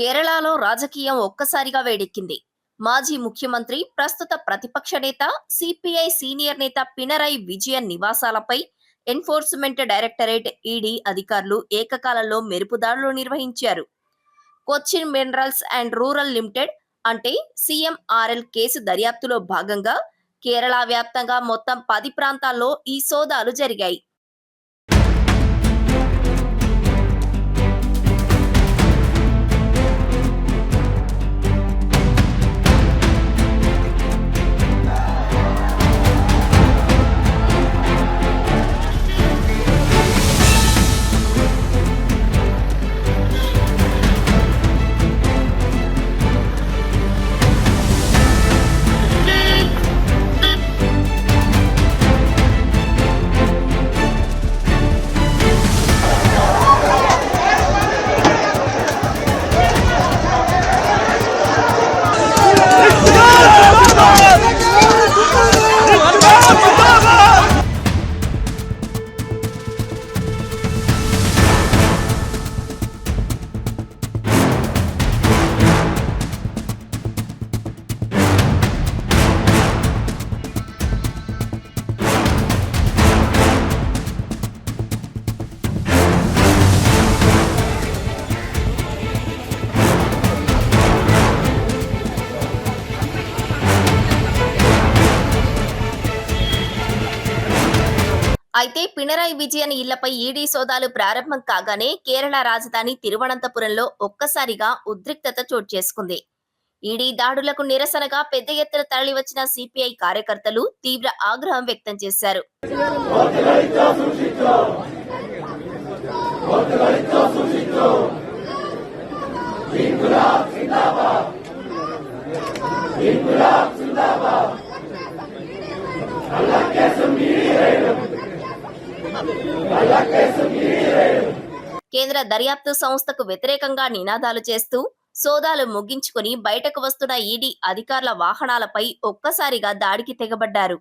కేరళలో రాజకీయం ఒక్కసారిగా వేడెక్కింది. మాజీ ముఖ్యమంత్రి, ప్రస్తుత ప్రతిపక్ష నేత, సిపిఐ సీనియర్ నేత పినరయి విజయన్ నివాసాలపై ఎన్ఫోర్స్మెంట్ డైరెక్టరేట్ ఈడీ అధికారులు ఏకకాలంలో మెరుపుదాడులు నిర్వహించారు. Cochin minerals and rural limited అంటే సిఎంఆర్ఎల్ కేసు దర్యాప్తులో భాగంగా కేరళ వ్యాప్తంగా మొత్తం 10 ప్రాంతాల్లో ఈ సోదాలు జరిగాయి. అయితే పినరయి విజయన్ ఇళ్లపై ఈడీ సోదాలు ప్రారంభం కాగానే కేరళ రాజధాని తిరువనంతపురంలో ఒక్కసారిగా ఉద్రిక్తత చోటు చేసుకుంది. ఈడీ దాడులకు నిరసనగా పెద్ద ఎత్తున తరలివచ్చిన సిపిఐ కార్యకర్తలు తీవ్ర ఆగ్రహం వ్యక్తం చేశారు. కేంద్ర దర్యాప్తు సంస్థకు వ్యతిరేకంగా నినాదాలు చేస్తూ సోదాలు ముగించుకుని బయటకు వస్తున్న ఈడీ అధికారుల వాహనాలపై ఒక్కసారిగా దాడికి తెగబడ్డారు.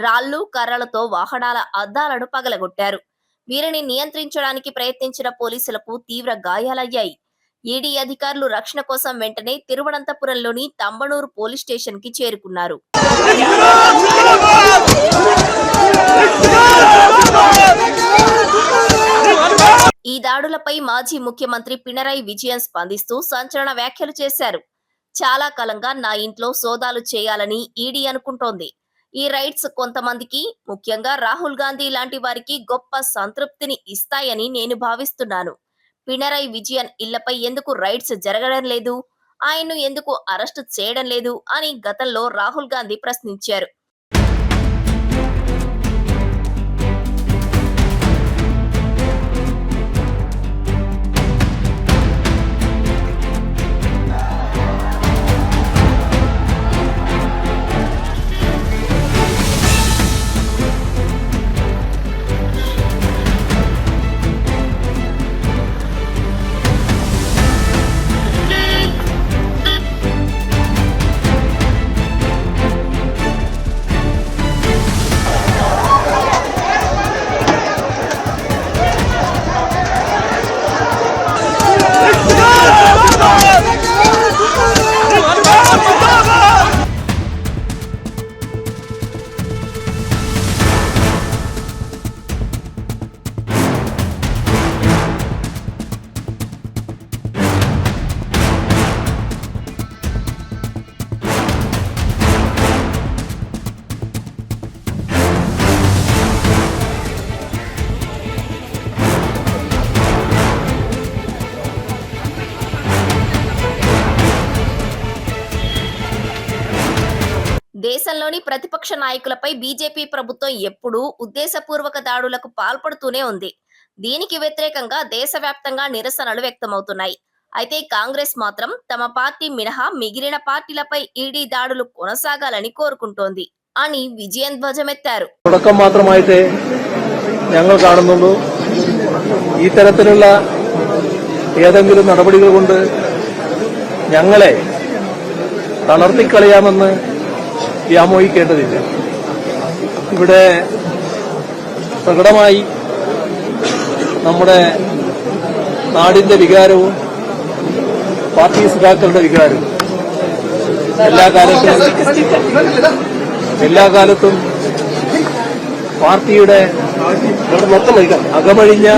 రాళ్లు, కర్రలతో వాహనాల అద్దాలను పగలగొట్టారు. వీరిని నియంత్రించడానికి ప్రయత్నించిన పోలీసులకు తీవ్ర గాయాలయ్యాయి. ఈడీ అధికారులు రక్షణ కోసం వెంటనే తిరువనంతపురంలోని తంబనూరు పోలీస్ స్టేషన్ కి చేరుకున్నారు. ఈ దాడులపై మాజీ ముఖ్యమంత్రి పినరయి విజయన్ స్పందిస్తూ సంచలన వ్యాఖ్యలు చేశారు. చాలా కాలంగా నా ఇంట్లో సోదాలు చేయాలని ఈడీ అనుకుంటోంది. ఈ రైట్స్ కొంతమందికి, ముఖ్యంగా రాహుల్ గాంధీ లాంటి వారికి గొప్ప సంతృప్తిని ఇస్తాయని నేను భావిస్తున్నాను. పినరయి విజయన్ ఇళ్లపై ఎందుకు రైట్స్ జరగడం లేదు, ఆయన్ను ఎందుకు అరెస్టు చేయడం లేదు అని గతంలో రాహుల్ గాంధీ ప్రశ్నించారు. దేశంలోని ప్రతిపక్ష నాయకులపై బీజేపీ ప్రభుత్వం ఎప్పుడూ ఉద్దేశపూర్వక దాడులకు పాల్పడుతూనే ఉంది. దీనికి వ్యతిరేకంగా దేశవ్యాప్తంగా నిరసనలు వ్యక్తమవుతున్నాయి. అయితే కాంగ్రెస్ మాత్రం తమ పార్టీ మినహా మిగిలిన పార్టీలపై ఈడీ దాడులు కొనసాగాలని కోరుకుంటోంది అని విజయన్ ధ్వజమెత్తారు. തുടക്കം മാത്രമായിട്ട് ഞങ്ങൾ കാണുന്നുള്ളൂ. ഈ തരത്തിലുള്ള ഏതെങ്കിലും നടപടികൾ കൊണ്ട് ഞങ്ങളെ തളർത്തിക്കളയാമെന്ന് വ്യാമോഹിക്കേണ്ടതില്ല. ഇവിടെ പ്രകടമായി നമ്മുടെ നാടിന്റെ വികാരവും പാർട്ടി സഖാക്കളുടെ വികാരവും എല്ലാ കാലത്തും പാർട്ടിയുടെ അകമഴിഞ്ഞ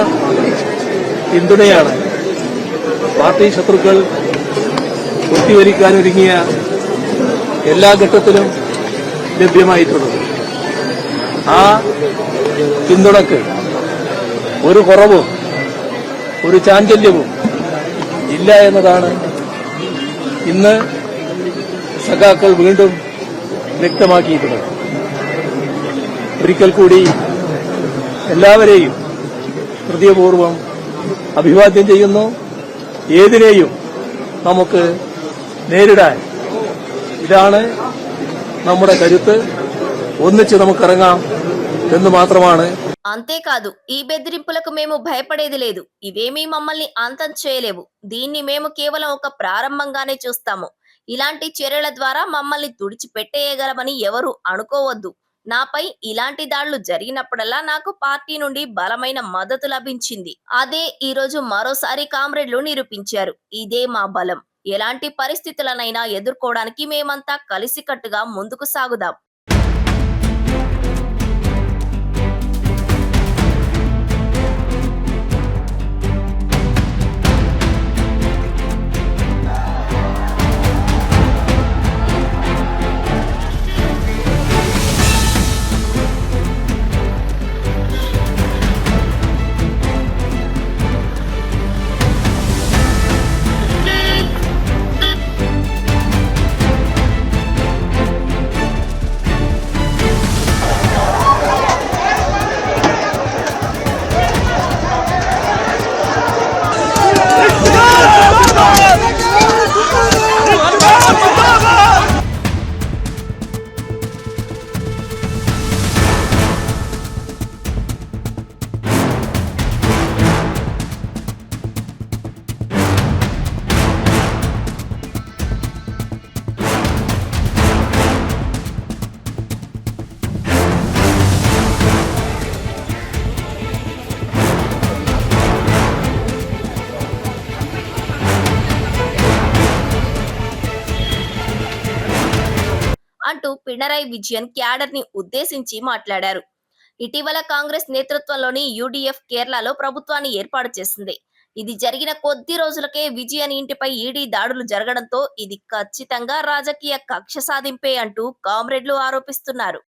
പിന്തുണയാണ് പാർട്ടി ശത്രുക്കൾ കുത്തിവലിക്കാനൊരുങ്ങിയ എല്ലാ ഘട്ടത്തിലും ലഭ്യമായിട്ടുള്ളത്. ആ പിന്തുണക്ക് ഒരു കുറവും ഒരു ചാഞ്ചല്യവും ഇല്ല എന്നതാണ് ഇന്ന് സഖാക്കൾ വീണ്ടും വ്യക്തമാക്കിയിട്ടുള്ളത്. ഒരിക്കൽ കൂടി എല്ലാവരെയും ഹൃദയപൂർവ്വം അഭിവാദ്യം ചെയ്യുന്നു. ഏതിനെയും നമുക്ക് നേരിടാൻ ഇതാണ് നമ്മുടെ കരുത്ത്. ഒന്നിച്ച് നമുക്കിറങ്ങാം എന്ന് മാത്രമാണ്. అంతేకాదు ఈ బెదిరింపులకు మేము భయపడేది లేదు. ఇవేమీ మమ్మల్ని అంతం చేయలేవు. దీన్ని మేము కేవలం ఒక ప్రారంభంగానే చూస్తాము. ఇలాంటి చర్యల ద్వారా మమ్మల్ని తుడిచిపెట్టేయగలమని ఎవరు అనుకోవద్దు. నాపై ఇలాంటి దాడులు జరిగినప్పుడల్లా నాకు పార్టీ నుండి బలమైన మద్దతు లభించింది. అదే ఈ రోజు మరోసారి కామ్రేడ్లు నిరూపించారు. ఇదే మా బలం. ఎలాంటి పరిస్థితులనైనా ఎదుర్కోవడానికి మేమంతా కలిసికట్టుగా ముందుకు సాగుదాం. అంటూ పినరయ్ విజయన్ క్యాడర్ ని ఉద్దేశించి మాట్లాడారు. ఇటీవల కాంగ్రెస్ నేతృత్వంలోని యూడీఎఫ్ కేరళలో ప్రభుత్వాన్ని ఏర్పాటు చేసింది. ఇది జరిగిన కొద్ది రోజులకే విజయన్ ఇంటిపై ఈడీ దాడులు జరగడంతో ఇది ఖచ్చితంగా రాజకీయ కక్ష సాధింపే అంటూ కామ్రేడ్లు ఆరోపిస్తున్నారు.